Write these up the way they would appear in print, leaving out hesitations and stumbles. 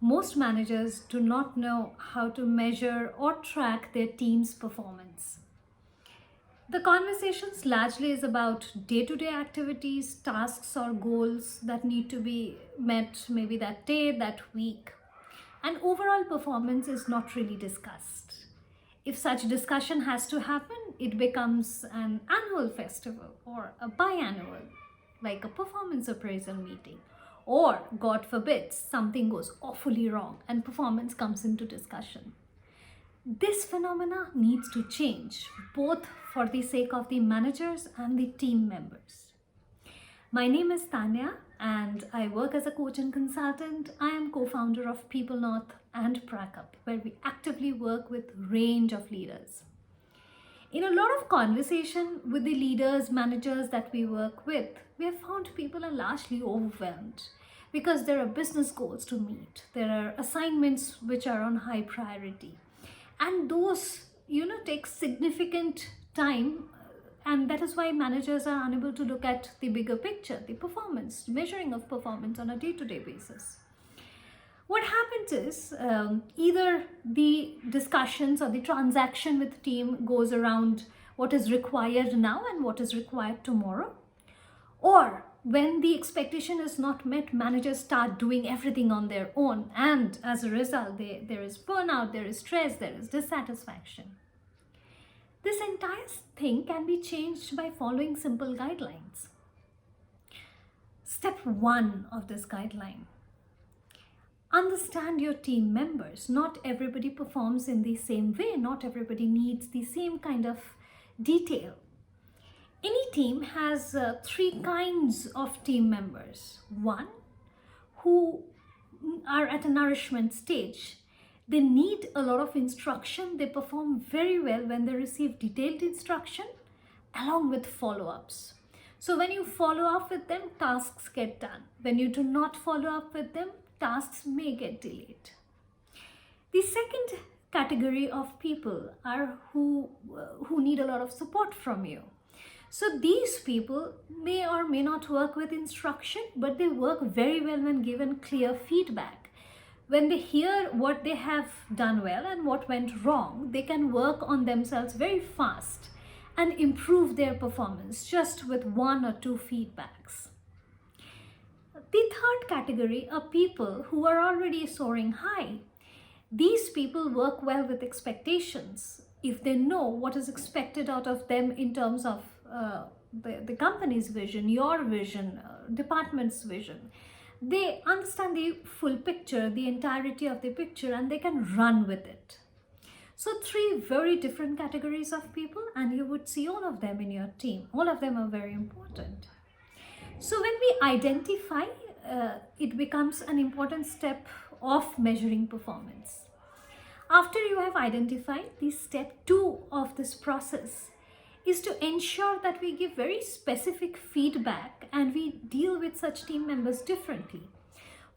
Most managers do not know how to measure or track their team's performance. The conversations largely is about day-to-day activities, tasks or goals that need to be met maybe that day, that week. And overall performance is not really discussed. If such discussion has to happen, it becomes an annual festival or a biannual, like a performance appraisal meeting. Or, God forbid, something goes awfully wrong and performance comes into discussion. This phenomena needs to change, both for the sake of the managers and the team members. My name is Tanya and I work as a coach and consultant. I am co-founder of People North and Prackup, where we actively work with range of leaders. In a lot of conversation with the leaders, managers that we work with, we have found people are largely overwhelmed because there are business goals to meet. There are assignments which are on high priority. And those, take significant time, and that is why managers are unable to look at the bigger picture, the performance, measuring of performance on a day-to-day basis. What happens is either the discussions or the transaction with team goes around what is required now and what is required tomorrow, or when the expectation is not met, managers start doing everything on their own, and as a result there is burnout, there is stress, there is dissatisfaction. This entire thing can be changed by following simple guidelines. Step 1 of this guideline: understand your team members. Not everybody performs in the same way, not everybody needs the same kind of detail. Any team has 3 kinds of team members. One, who are at a nourishment stage. They need a lot of instruction. They perform very well when they receive detailed instruction along with follow-ups. So when you follow up with them, tasks get done. When you do not follow up with them, tasks may get delayed. The second category of people are who need a lot of support from you. So these people may or may not work with instruction, but they work very well when given clear feedback. When they hear what they have done well and what went wrong, they can work on themselves very fast and improve their performance just with 1 or 2 feedbacks. The third category are people who are already soaring high. These people work well with expectations. If they know what is expected out of them in terms of the company's vision, your vision, department's vision, they understand the full picture, the entirety of the picture, and they can run with it. So 3 very different categories of people, and you would see all of them in your team. All of them are very important. So when we identify, it becomes an important step of measuring performance. After you have identified, the step 2 of this process is to ensure that we give very specific feedback and we deal with such team members differently.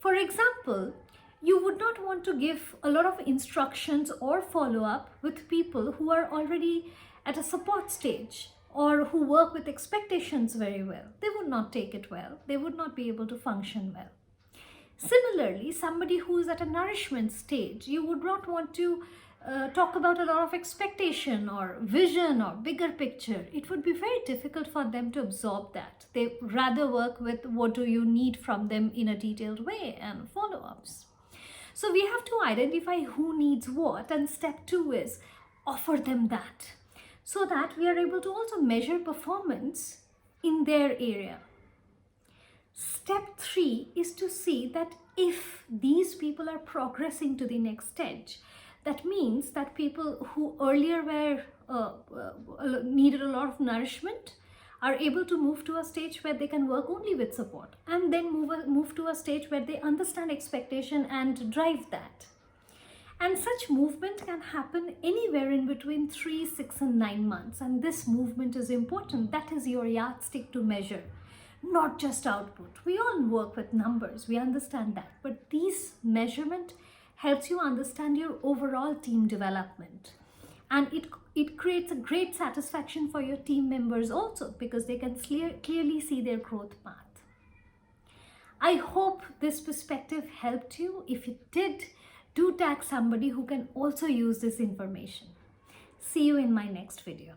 For example, you would not want to give a lot of instructions or follow-up with people who are already at a support stage or who work with expectations very well. They would not take it well. They would not be able to function well. Similarly, somebody who is at a nourishment stage, you would not want to talk about a lot of expectation or vision or bigger picture. It would be very difficult for them to absorb that. They rather work with what do you need from them in a detailed way and follow-ups. So we have to identify who needs what, and step 2 is offer them that, so that we are able to also measure performance in their area. Step 3 is to see that if these people are progressing to the next stage, that means that people who earlier were needed a lot of nourishment are able to move to a stage where they can work only with support, and then move to a stage where they understand expectation and drive that. And such movement can happen anywhere in between 3, 6 and 9 months, and this movement is important. That is your yardstick to measure, not just output. We all work with numbers, we understand that, but these measurement helps you understand your overall team development, and it creates a great satisfaction for your team members also, because they can clearly see their growth path. I hope this perspective helped you. If it did, do tag somebody who can also use this information. See you in my next video.